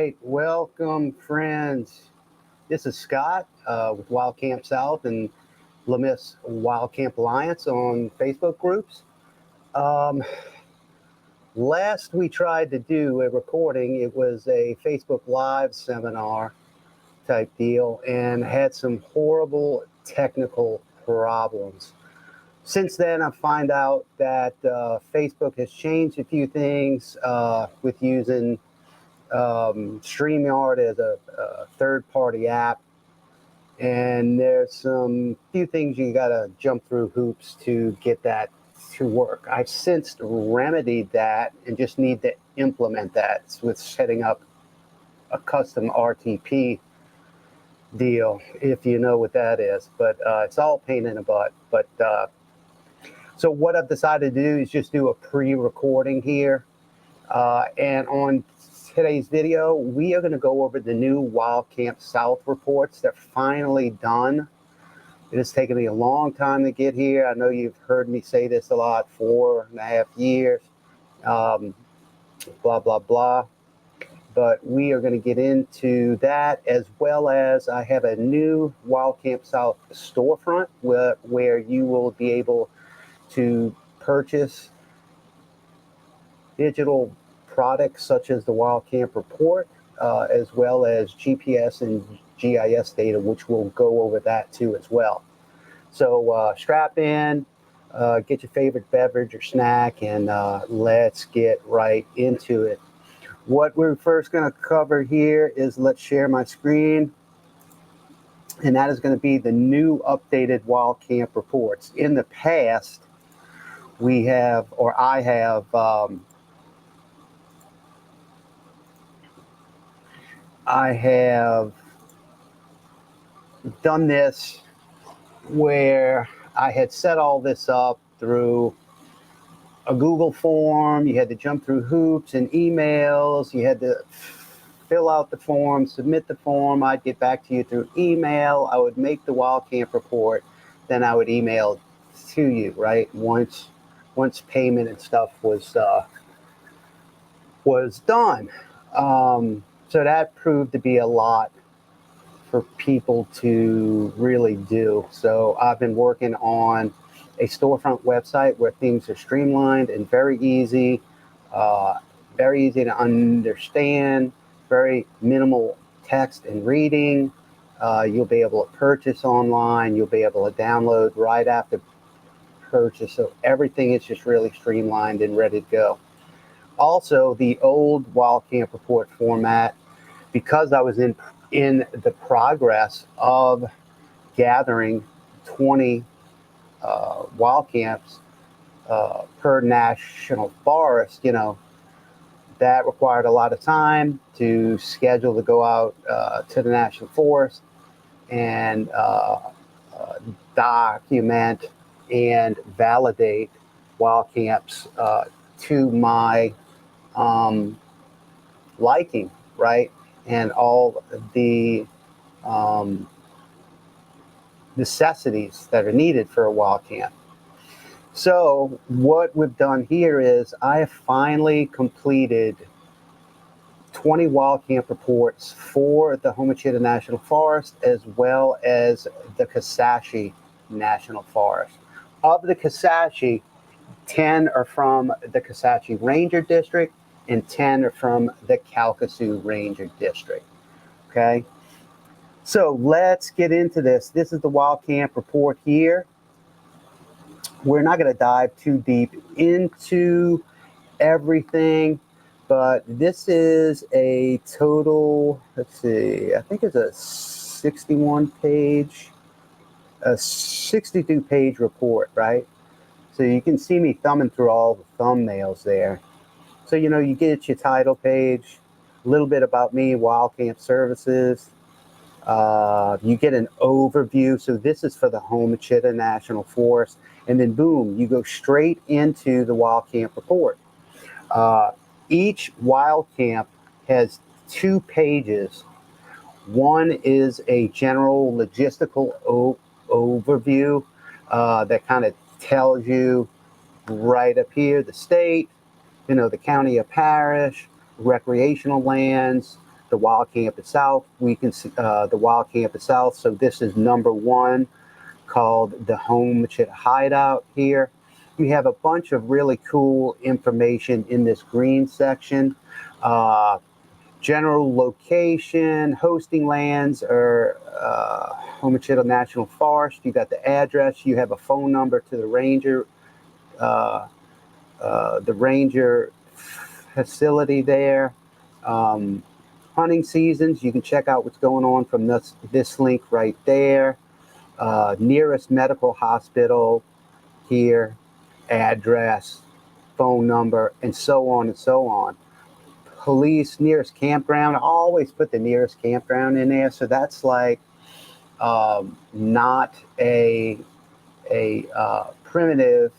right, welcome friends. This is Scott with Wild Camp South and Lumix Wild Camp Alliance on Facebook groups. Last we tried to do a recording, it was a Facebook Live seminar type deal and had some horrible technical problems. Since then, I find out that Facebook has changed a few things with using StreamYard as a third-party app, and there's some few things you gotta jump through hoops to get that to work. I've since remedied that and just need to implement that with setting up a custom RTP deal, if you know what that is. But it's all pain in the butt. But so what I've decided to do is just do a pre-recording here, and on today's video, we are going to go over the new Wild Camp South reports. They're finally done. It has taken me a long time to get here. I know you've heard me say this a lot, 4.5 years, blah, blah, blah. But we are going to get into that, as well as I have a new Wild Camp South storefront where you will be able to purchase digital products such as the Wild Camp Report, as well as GPS and GIS data, which we'll go over that too as well. So strap in, get your favorite beverage or snack, and let's get right into it. What we're first going to cover here is, let's share my screen, and that is going to be the new updated Wild Camp reports. In the past, we have, or I have, done this where I had set all this up through a Google form. You had to jump through hoops and emails. You had to fill out the form, submit the form. I'd get back to you through email. I would make the Wild Camp report. Then I would email to you, right? Once payment and stuff was done. So that proved to be a lot for people to really do. So I've been working on a storefront website where things are streamlined and very easy to understand, very minimal text and reading. You'll be able to purchase online. You'll be able to download right after purchase. So everything is just really streamlined and ready to go. Also, the old Wild Camp report format, because I was in the progress of gathering 20 wild camps per national forest, that required a lot of time to schedule to go out to the national forest and document and validate wild camps to my liking, right? And all the necessities that are needed for a wild camp. So what we've done here is I have finally completed 20 wild camp reports for the Homachita National Forest, as well as the Kisatchie National Forest. Of the Kisatchie, 10 are from the Kisatchie Ranger District, and 10 are from the Calcasieu Ranger District. Okay, so let's get into this. This is the Wild Camp report here. We're not going to dive too deep into everything, but this is a total, let's see, I think it's a 62-page report, right? So you can see me thumbing through all the thumbnails there. So, you get your title page, a little bit about me, Wild Camp Services. You get an overview. So this is for the Homachita National Forest. And then, boom, you go straight into the Wild Camp report. Each wild camp has 2 pages. One is a general logistical overview that kind of tells you right up here the state, the county or parish, recreational lands, the wild camp itself. We can see the wild camp itself. So this is number 1, called the HATCHET hideout here. You have a bunch of really cool information in this green section. General location, hosting lands, or HATCHET National Forest. You got the address. You have a phone number to the ranger facility there. Hunting seasons. You can check out what's going on from this link right there. Nearest medical hospital here, address, phone number, and so on and so on. Police, nearest campground. I always put the nearest campground in there. So that's like not a primitive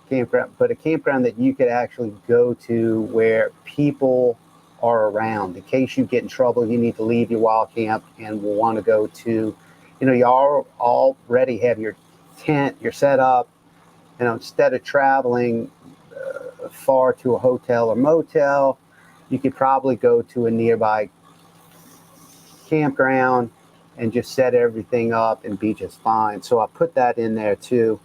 campground, but a campground that you could actually go to where people are around. In case you get in trouble, you need to leave your wild camp and will want to go to, you already have your tent, you're set up. Instead of traveling far to a hotel or motel, you could probably go to a nearby campground and just set everything up and be just fine. So I put that in there too.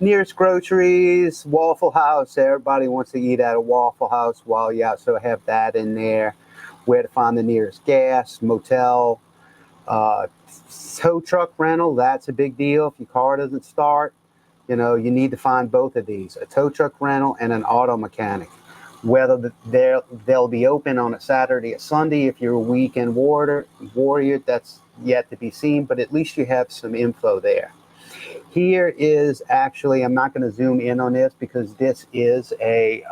Nearest groceries, Waffle House. Everybody wants to eat at a Waffle House while you're out, so I have that in there. Where to find the nearest gas, motel, tow truck rental. That's a big deal. If your car doesn't start, you need to find both of these: a tow truck rental and an auto mechanic. Whether they'll be open on a Saturday or Sunday. If you're a weekend warrior, that's yet to be seen, but at least you have some info there. Here is actually, I'm not going to zoom in on this because this is the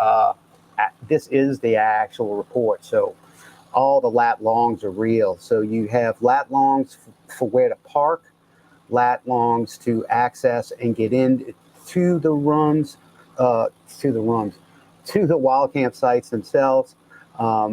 actual report. So all the lat longs are real. So you have lat longs for where to park, lat longs to access and get in to the wild camp sites themselves.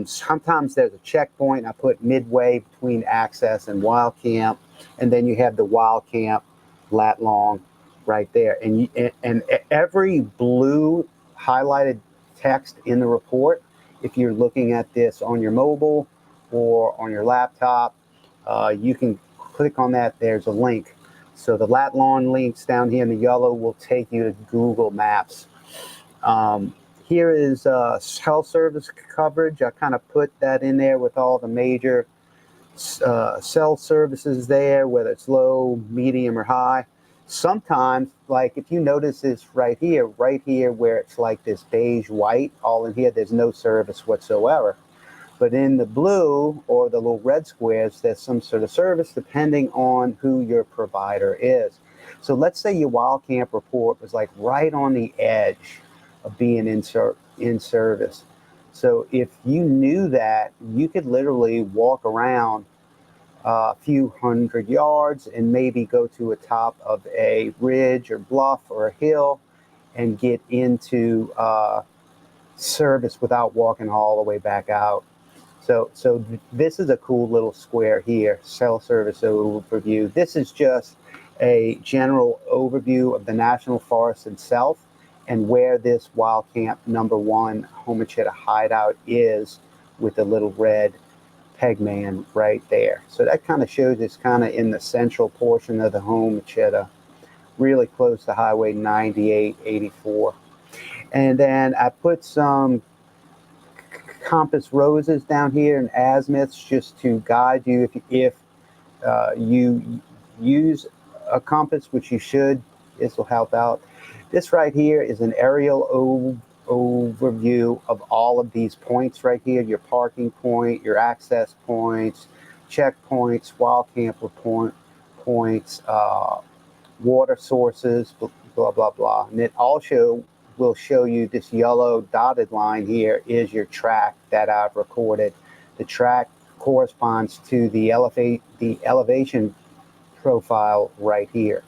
Sometimes there's a checkpoint. I put midway between access and wild camp, and then you have the wild camp lat long right there. And every blue highlighted text in the report, if you're looking at this on your mobile or on your laptop, you can click on that. There's a link. So the lat long links down here in the yellow will take you to Google Maps. Here is cell service coverage. I kind of put that in there with all the major cell services there, whether it's low, medium, or high. Sometimes, like if you notice this right here where it's like this beige white, all in here, there's no service whatsoever. But in the blue or the little red squares, there's some sort of service depending on who your provider is. So let's say your wild camp report was like right on the edge of being in service. So if you knew that, you could literally walk around a few hundred yards and maybe go to a top of a ridge or bluff or a hill and get into service without walking all the way back out. So this is a cool little square here, cell service overview. This is just a general overview of the National Forest itself and where this wild camp number 1 HATCHET hideout is, with the little red peg man right there. So that kind of shows it's kind of in the central portion of the HATCHET, really close to Highway 98, 84. And then I put some compass roses down here and azimuths just to guide you if you use a compass, which you should. This will help out. This right here is an aerial overview of all of these points right here: your parking point, your access points, checkpoints, wild camp points, water sources, blah, blah, blah. And it also will show you this yellow dotted line here is your track that I've recorded. The track corresponds to the elevation profile right here.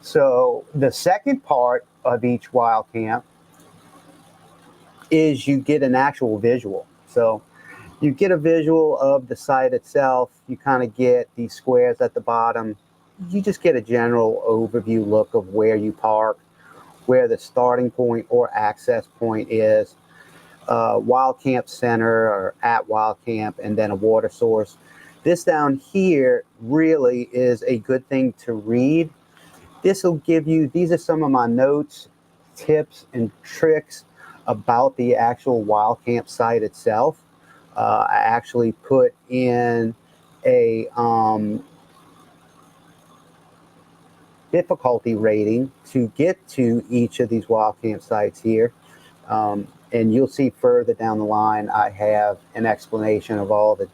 So the second part of each wild camp is you get an actual visual. So you get a visual of the site itself. You kind of get these squares at the bottom. You just get a general overview look of where you park, where the starting point or access point is. wild camp center or at wild camp, and then a water source. This down here really is a good thing to read. This will give you, these are some of my notes, tips, and tricks about the actual wild camp site itself. I actually put in a difficulty rating to get to each of these wild camp sites here. And you'll see further down the line, I have an explanation of all the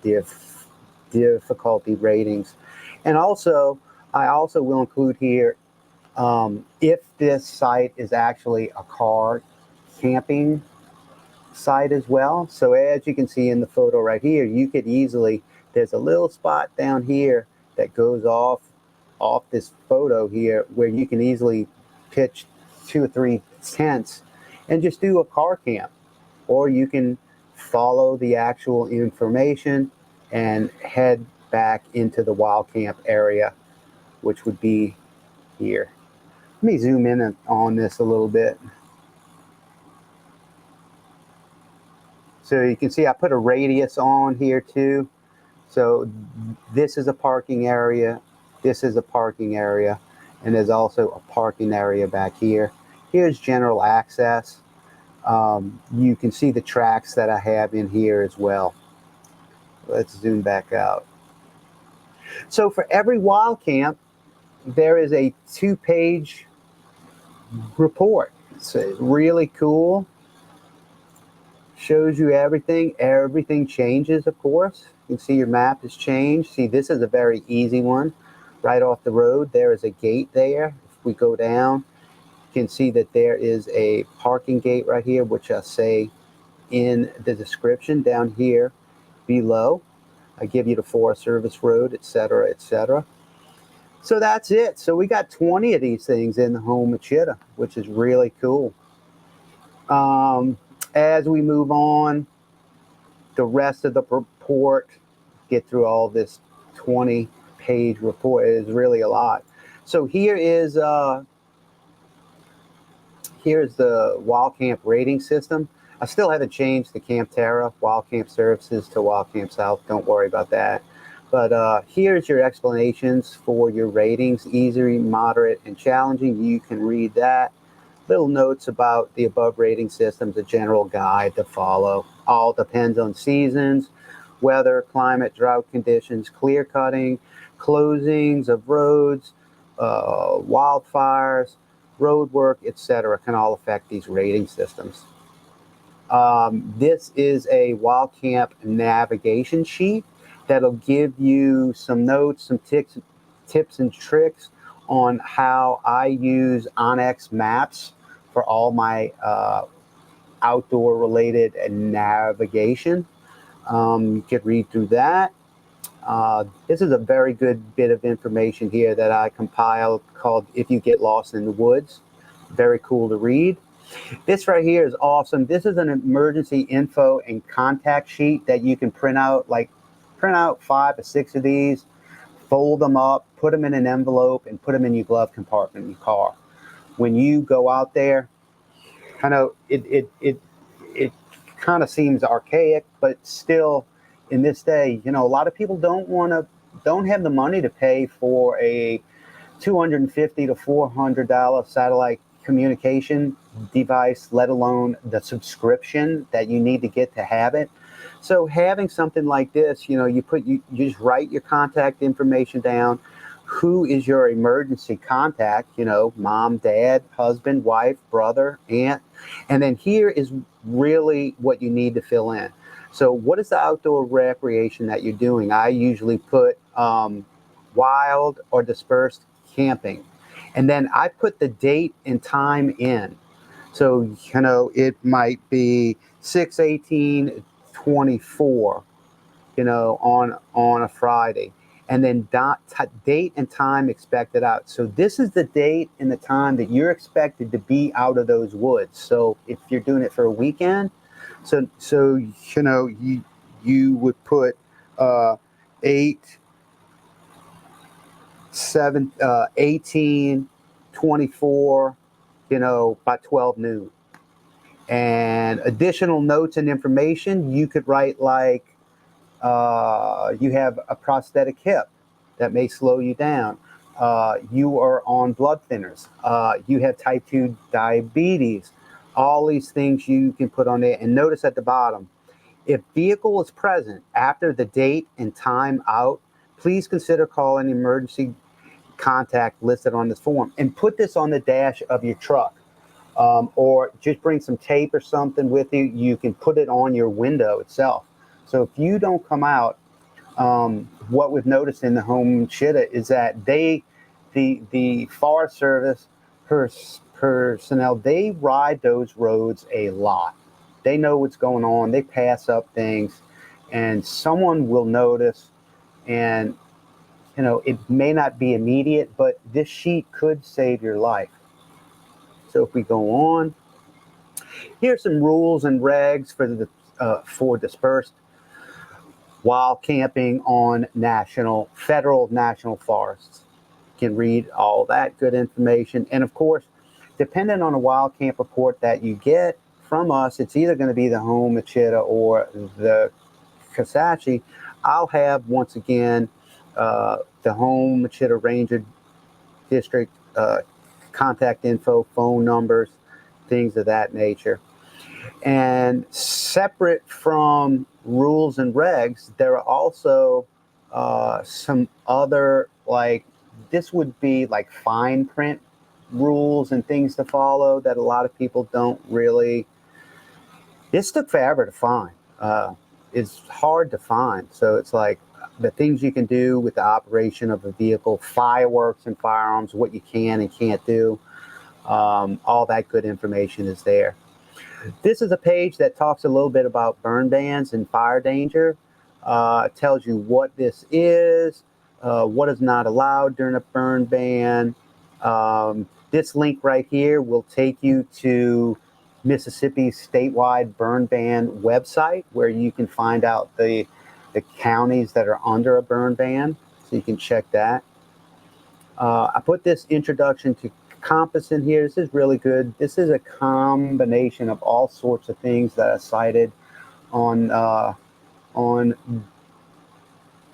difficulty ratings. And also, I also will include here, if this site is actually a car camping site as well. So as you can see in the photo right here, you could easily, there's a little spot down here that goes off this photo here where you can easily pitch 2 or 3 tents and just do a car camp. Or you can follow the actual information and head back into the wild camp area, which would be here. Let me zoom in on this a little bit. So you can see I put a radius on here too. So this is a parking area. This is a parking area. And there's also a parking area back here. Here's general access. You can see the tracks that I have in here as well. Let's zoom back out. So for every wild camp, there is a 2-page report. It's really cool. Shows you everything. Everything changes, of course. You can see your map has changed. See, this is a very easy one. Right off the road, there is a gate there. If we go down, you can see that there is a parking gate right here, which I'll say in the description down here below. I give you the Forest Service Road, etc., etc. So that's it. So we got 20 of these things in the home of Chitta, which is really cool. As we move on, the rest of the report, get through all this 20-page report, is really a lot. So here is here's the Wild Camp rating system. I still haven't changed the Camp Terra Wild Camp Services to Wild Camp South. Don't worry about that. But here's your explanations for your ratings: easy, moderate, and challenging. You can read that. Little notes about the above rating systems, a general guide to follow. All depends on seasons, weather, climate, drought conditions, clear cutting, closings of roads, wildfires, road work, etc. can all affect these rating systems. This is a wild camp navigation sheet that'll give you some notes, some tips and tricks on how I use Onyx maps for all my outdoor related navigation. You could read through that. This is a very good bit of information here that I compiled called If You Get Lost in the Woods. Very cool to read. This right here is awesome. This is an emergency info and contact sheet that you can print out, like print out 5 or 6 of these, fold them up, put them in an envelope, and put them in your glove compartment in your car. When you go out there, kind of it kind of seems archaic, but still, in this day, you know, a lot of people don't have the money to pay for a $250 to $400 satellite communication device, let alone the subscription that you need to get to have it. So having something like this, you know, you just write your contact information down. Who is your emergency contact? You know, mom, dad, husband, wife, brother, aunt. And then here is really what you need to fill in. So what is the outdoor recreation that you're doing? I usually put wild or dispersed camping. And then I put the date and time in. So, you know, it might be 6/18/24, you know, on a Friday. And then date and time expected out. So this is the date and the time that you're expected to be out of those woods. So if you're doing it for a weekend, so you know, you would put 18/24, you know, by 12 noon. And additional notes and information, you could write like, you have a prosthetic hip that may slow you down. You are on blood thinners. You have type 2 diabetes. All these things you can put on there. And notice at the bottom, if vehicle is present after the date and time out, please consider calling emergency contact listed on this form. And put this on the dash of your truck. Or just bring some tape or something with you. You can put it on your window itself. So if you don't come out, what we've noticed in the home chitta is that the Forest Service personnel, they ride those roads a lot. They know what's going on. They pass up things, and someone will notice. And you know, it may not be immediate, but this sheet could save your life. So if we go on, here's some rules and regs for dispersed while camping on federal national forests. You can read all that good information. And of course, depending on the wild camp report that you get from us, it's either going to be the home chitta or the Kasachi. I'll have, once again, the home chitta ranger district contact info, phone numbers, things of that nature. And separate from rules and regs, there are also some other, like, this would be like fine print rules and things to follow that a lot of people don't really. This took forever to find. It's hard to find. So it's like the things you can do with the operation of a vehicle, fireworks and firearms, what you can and can't do. All that good information is there. This is a page that talks a little bit about burn bans and fire danger. It tells you what this is, what is not allowed during a burn ban. This link right here will take you to Mississippi's statewide burn ban website, where you can find out the counties that are under a burn ban. So you can check that. I put this introduction to compass in here. This is really good. This is a combination of all sorts of things that I cited on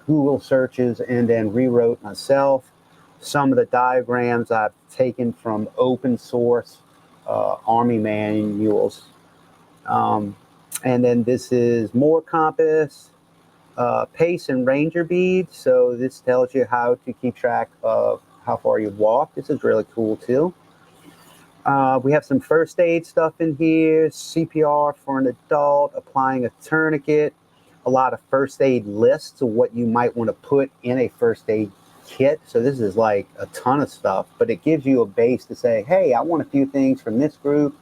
Google searches and then rewrote myself. Some of the diagrams I've taken from open source Army manuals. And then this is more compass, pace and ranger beads. So this tells you how to keep track of how far you walk. This is really cool too. We have some first aid stuff in here, CPR for an adult, applying a tourniquet, a lot of first aid lists of what you might want to put in a first aid kit. So this is like a ton of stuff, but it gives you a base to say, hey, I want a few things from this group,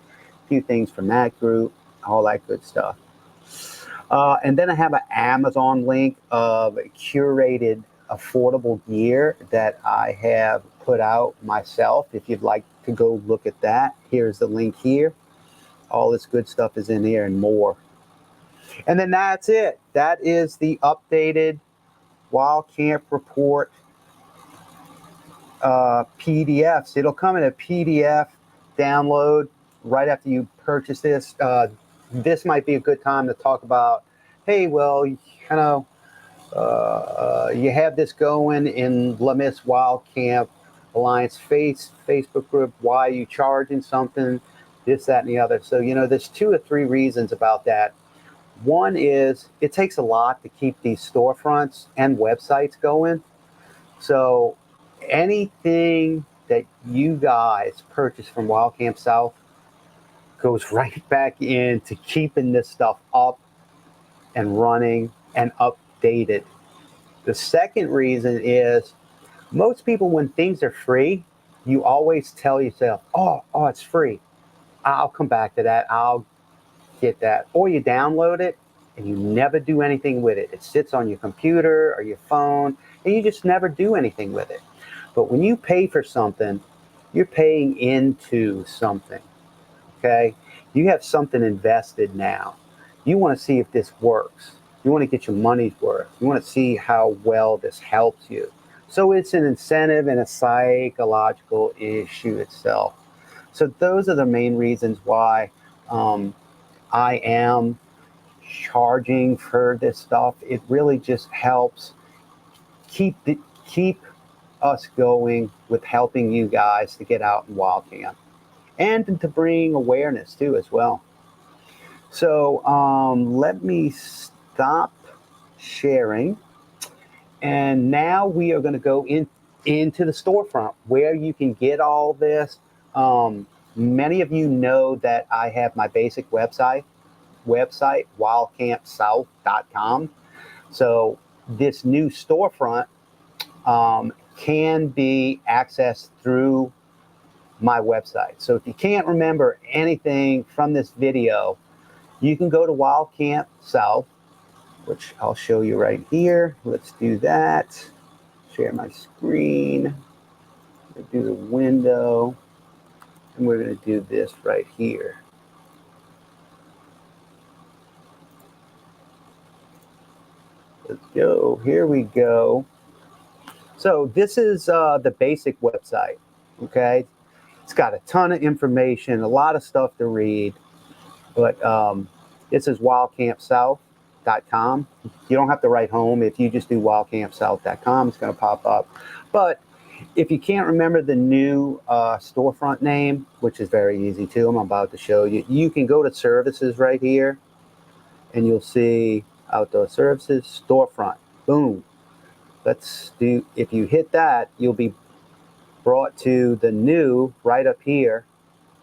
a few things from that group, all that good stuff. And then I have an Amazon link of curated affordable gear that I have put out myself. If you'd like to go look at that, here's the link here. All this good stuff is in here and more. And then that's it. That is the updated Wild Camp Report PDFs. It'll come in a PDF download right after you purchase this. This might be a good time to talk about, hey, well, you know, you have this going in Lumix Wild Camp Alliance Facebook group. Why are you charging something? This, that, and the other. So, you know, there's 2 or 3 reasons about that. One is it takes a lot to keep these storefronts and websites going. So anything that you guys purchase from Wild Camp South goes right back into keeping this stuff up and running and updated. The second reason is most people, when things are free, you always tell yourself, oh, it's free. I'll come back to that. I'll get that. Or you download it and you never do anything with it. It sits on your computer or your phone and you just never do anything with it. But when you pay for something, you're paying into something, okay? You have something invested now. You want to see if this works. You want to get your money's worth. You want to see how well this helps you. So it's an incentive and a psychological issue itself. So those are the main reasons why I am charging for this stuff. It really just helps keep us going with helping you guys to get out and wild camp and to bring awareness too as well. So let me stop sharing, and now we are going to go into the storefront where you can get all this. Many of you know that I have my basic website, wildcampsouth.com. So this new storefront can be accessed through my website. So if you can't remember anything from this video, you can go to Wild Camp South, which I'll show you right here. Let's do that. Share my screen. Do the window. And we're going to do this right here. Let's go. Here we go. So this is the basic website. Okay. It's got a ton of information, a lot of stuff to read. But this is wildcampsouth.com. You don't have to write home. If you just do wildcampsouth.com, it's going to pop up. But if you can't remember the new storefront name, which is very easy too, I'm about to show you, you can go to services right here, and you'll see outdoor services, storefront. Boom. Let's do, if you hit that, you'll be brought to the new right up here.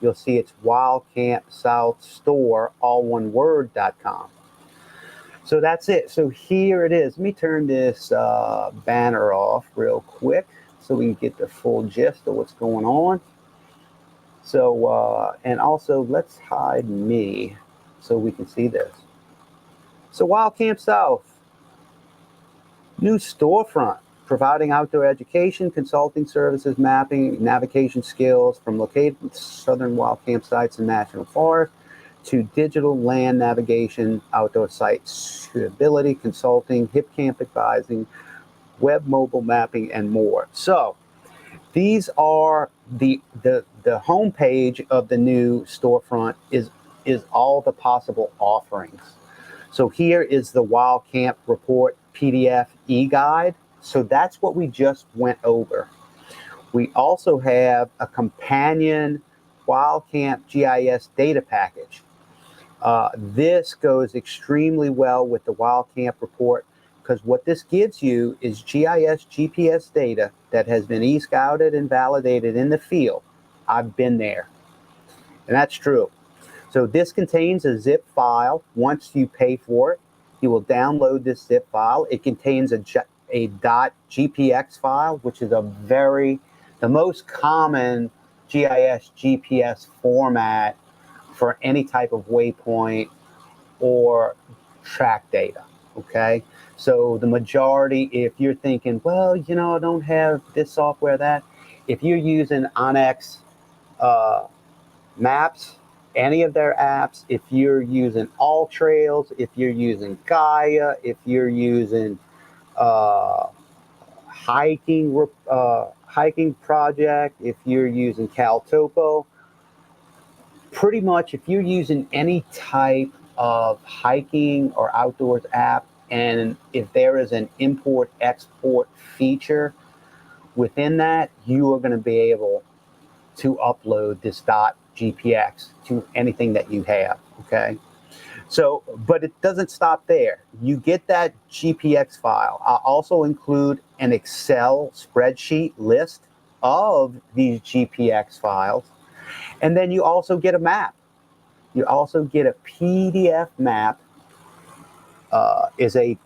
You'll see it's Wild Camp South Store, all one word.com. So that's it. So here it is. Let me turn this banner off real quick so we can get the full gist of what's going on. So, and also let's hide me so we can see this. So Wild Camp South, new storefront, providing outdoor education, consulting services, mapping, navigation skills from located southern wild campsites and national forests to digital land navigation, outdoor site suitability, consulting, hip camp advising, web mobile mapping, and more. So these are the homepage of the new storefront is all the possible offerings. So here is the Wild Camp Report PDF e-guide. So that's what we just went over. We also have a companion Wild Camp GIS data package. This goes extremely well with the Wild Camp Report because what this gives you is GIS GPS data that has been e-scouted and validated in the field. I've been there, and that's true. So this contains a zip file. Once you pay for it, you will download this zip file. It contains a .gpx file, which is the most common GIS GPS format for any type of waypoint or track data, okay? So the majority, if you're thinking, well, you know, I don't have this software, that, if you're using Onyx Maps, any of their apps, if you're using All Trails, if you're using Gaia, if you're using hiking project, if you're using CalTopo, pretty much if you're using any type of hiking or outdoors app, and if there is an import-export feature within that, you are going to be able to upload this .gpx to anything that you have, okay? So, but it doesn't stop there. You get that GPX file. I'll also include an Excel spreadsheet list of these GPX files. And then you also get a map. You also get a PDF map. Is a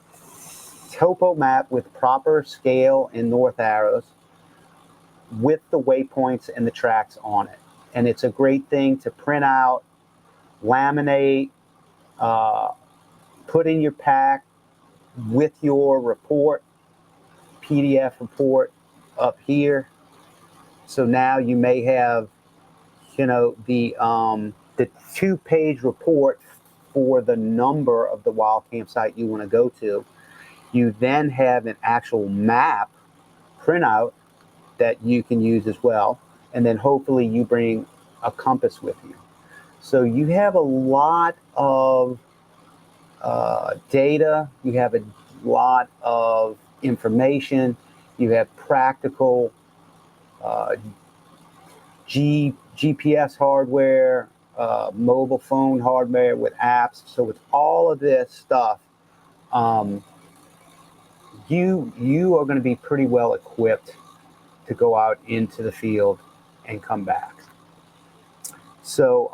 topo map with proper scale and north arrows with the waypoints and the tracks on it. And it's a great thing to print out, laminate, put in your pack with your report, PDF report up here. So now you may have, you know, the 2-page report for the number of the wild campsite you want to go to. You then have an actual map printout that you can use as well. And then hopefully you bring a compass with you. So you have a lot of data, you have a lot of information, you have practical GPS hardware, mobile phone hardware with apps. So with all of this stuff, you are going to be pretty well equipped to go out into the field and come back. So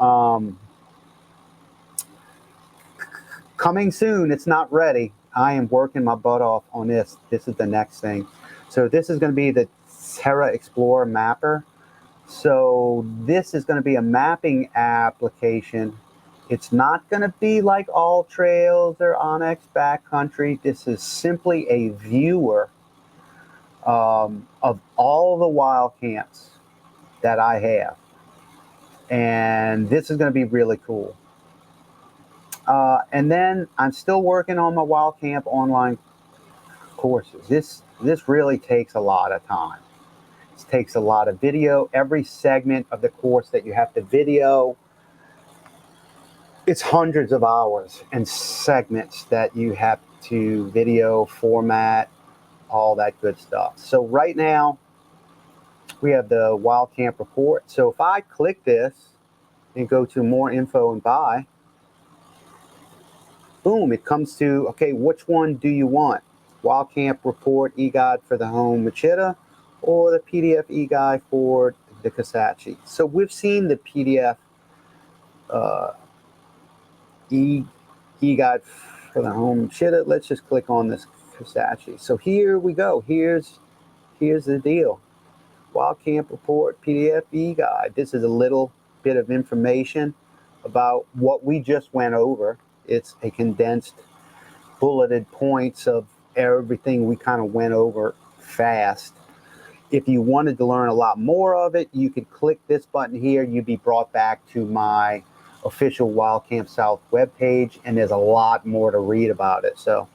coming soon, it's not ready. I am working my butt off on this. This is the next thing. So this is going to be the Terra Explorer Mapper. So this is going to be a mapping application. It's not going to be like All Trails or Onyx Backcountry. This is simply a viewer of all the wild camps that I have. And this is going to be really cool. And then I'm still working on my wild camp online courses. This really takes a lot of time. It takes a lot of video. Every segment of the course that you have to video, it's hundreds of hours and segments that you have to video, format, all that good stuff. So right now, we have the wild camp report. So if I click this and go to more info and buy, boom, it comes to, okay, which one do you want? Wild camp report e-guide for the home machete or the PDF e-guide for the Kasachi. So we've seen the PDF e-guide for the home machete. Let's just click on this Kasachi. So here we go. Here's the deal. Wild camp report PDF e-guide. This is a little bit of information about what we just went over. It's a condensed, bulleted points of everything we kind of went over fast. If you wanted to learn a lot more of it, you could click this button here. You'd be brought back to my official Wild Camp South webpage, and there's a lot more to read about it. So,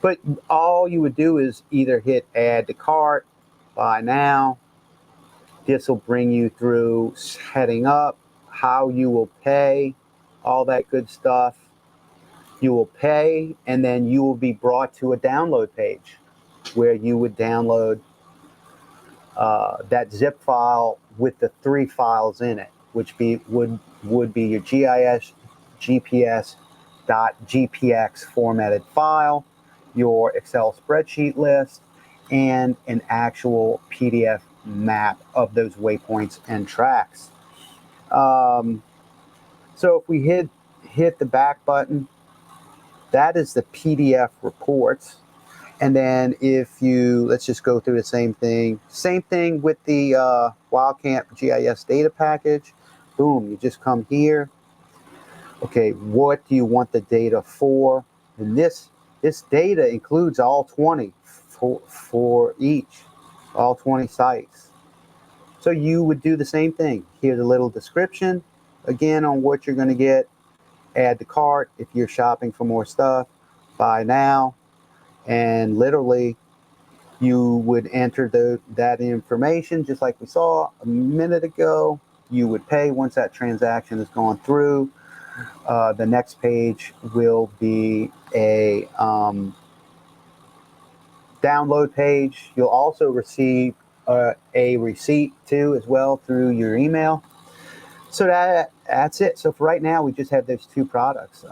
but all you would do is either hit add to cart, buy now. This will bring you through setting up, how you will pay, all that good stuff. You will pay, and then you will be brought to a download page where you would download that zip file with the 3 files in it, which would be your GIS, GPS, .gpx formatted file, your Excel spreadsheet list, and an actual PDF map of those waypoints and tracks. So if we hit the back button, that is the PDF reports. And then if you, let's just go through the same thing with the Wild Camp GIS data package. Boom, you just come here. Okay, what do you want the data for? And this data includes all 20 for each, all 20 sites. So you would do the same thing. Here's a little description, again, on what you're going to get. Add to cart if you're shopping for more stuff. Buy now. And literally, you would enter that information just like we saw a minute ago. You would pay once that transaction has gone through. The next page will be a download page. You'll also receive a receipt too as well through your email. So that's it. So for right now, we just have those 2 products.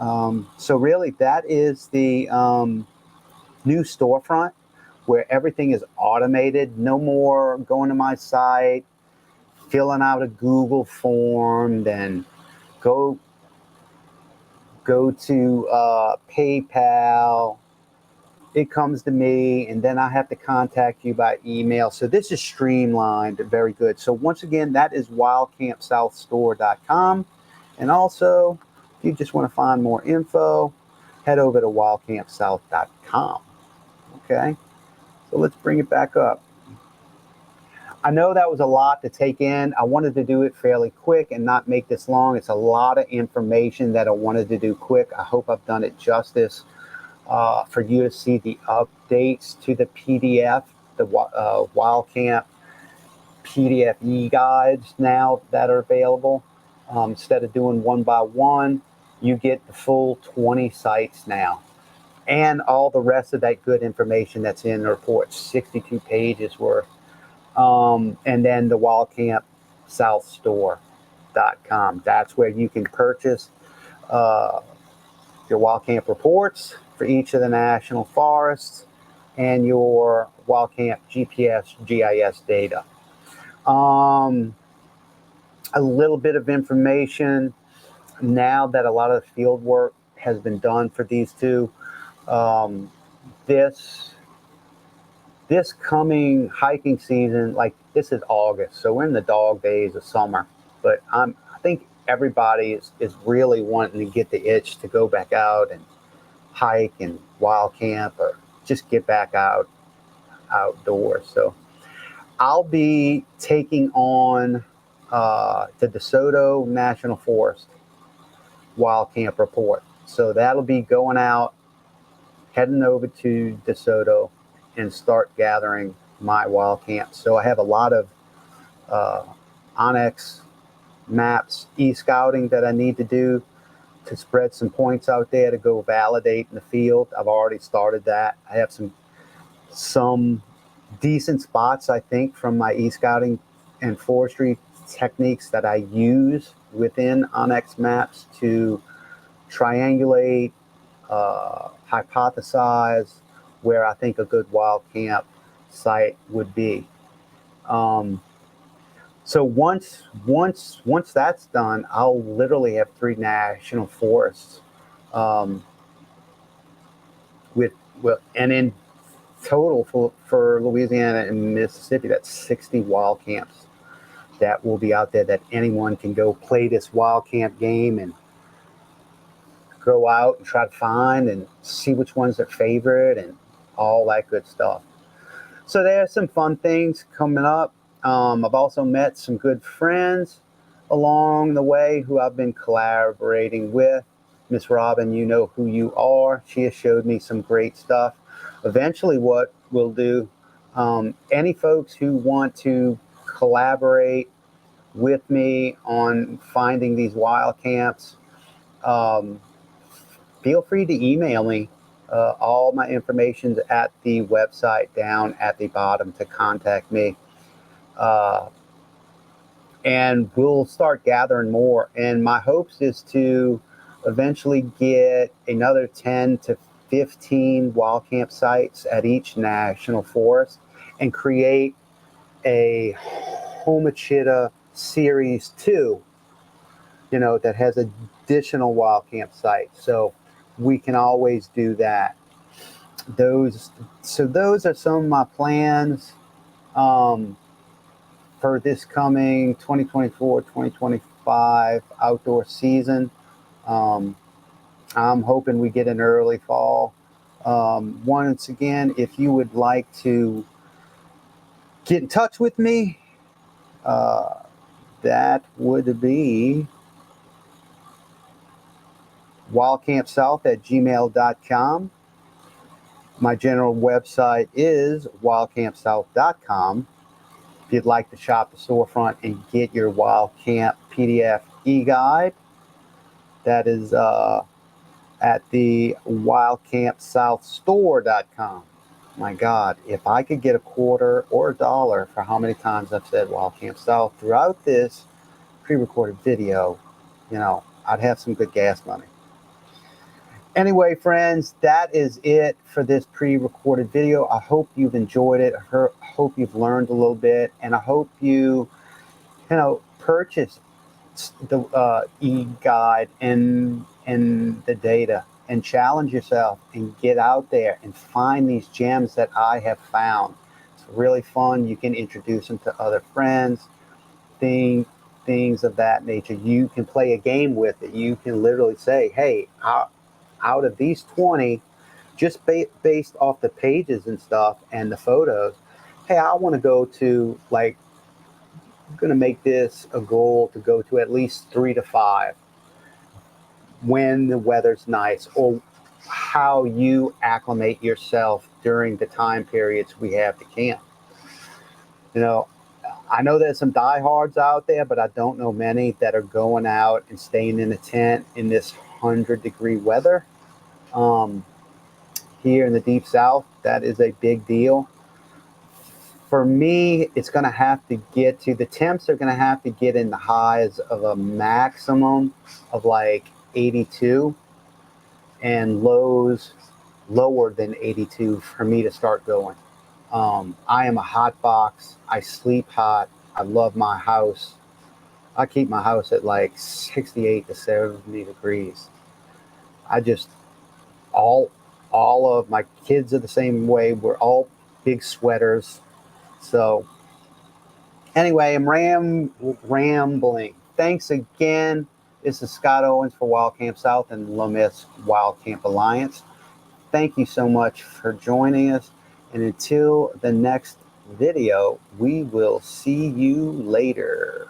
So really, that is the new storefront where everything is automated. No more going to my site, filling out a Google form, then go to PayPal. It comes to me, and then I have to contact you by email. So this is streamlined, very good. So once again, that is wildcampsouthstore.com. And also, if you just want to find more info, head over to wildcampsouth.com. Okay, so let's bring it back up. I know that was a lot to take in. I wanted to do it fairly quick and not make this long. It's a lot of information that I wanted to do quick. I hope I've done it justice. For you to see the updates to the PDF, the Wild Camp PDF e-guides now that are available. Instead of doing one by one, you get the full 20 sites now. And all the rest of that good information that's in the report, 62 pages worth. And then the wildcampsouthstore.com. That's where you can purchase your wild camp reports for each of the national forests and your wild camp GPS GIS data. A little bit of information now that a lot of the field work has been done for these two. This coming hiking season, like this is August, so we're in the dog days of summer, but I think everybody is really wanting to get the itch to go back out and hike and wild camp or just get back outdoors. So I'll be taking on the DeSoto National Forest Wild Camp Report. So that'll be going out, heading over to DeSoto and start gathering my wild camps. So I have a lot of Onyx maps, e-scouting that I need to do to spread some points out there to go validate in the field. I've already started that. I have some decent spots, I think, from my e-scouting and forestry techniques that I use within Onyx maps to triangulate, hypothesize where I think a good wild camp site would be. So once that's done, I'll literally have 3 national forests and in total for Louisiana and Mississippi, that's 60 wild camps that will be out there that anyone can go play this wild camp game and go out and try to find and see which one's their favorite and all that good stuff. So there's some fun things coming up. I've also met some good friends along the way who I've been collaborating with. Miss Robin, you know who you are. She has showed me some great stuff. Eventually what we'll do, any folks who want to collaborate with me on finding these wild camps, feel free to email me. All my information's at the website down at the bottom to contact me. And we'll start gathering more. And my hopes is to eventually get another 10 to 15 wild camp sites at each national forest and create a HATCHET Series 2, that has additional wild camp sites. So we can always do that. Those are some of my plans for this coming 2024-2025 outdoor season. I'm hoping we get an early fall. Once again, if you would like to get in touch with me, that would be wildcampsouth@gmail.com. My general website is wildcampsouth.com. If you'd like to shop the storefront and get your wild camp PDF e-guide, that is at the wildcampsouthstore.com. My God, if I could get a quarter or a dollar for how many times I've said Wild Camp South throughout this pre-recorded video, I'd have some good gas money. Anyway, friends, that is it for this pre-recorded video. I hope you've enjoyed it. I hope you've learned a little bit, and I hope you purchase the e-guide and the data and challenge yourself and get out there and find these gems that I have found. It's really fun. You can introduce them to other friends, things of that nature. You can play a game with it. You can literally say, hey, out of these 20, just based off the pages and stuff and the photos, hey, I want to go to, I'm going to make this a goal to go to at least 3 to 5 when the weather's nice, or how you acclimate yourself during the time periods we have to camp. I know there's some diehards out there, but I don't know many that are going out and staying in a tent in this 100-degree weather. Here in the deep south, that is a big deal. For me, it's going to have to get to, the temps are going to have to get in the highs of a maximum of like 82 and lows lower than 82 for me to start going. I am a hot box. I sleep hot. I love my house. I keep my house at like 68 to 70 degrees. I just, all of my kids are the same way. We're all big sweaters. So anyway, I'm rambling. Thanks again. This is Scott Owens for Wild Camp South and Lumix Wild Camp Alliance. Thank you so much for joining us. And until the next video, we will see you later.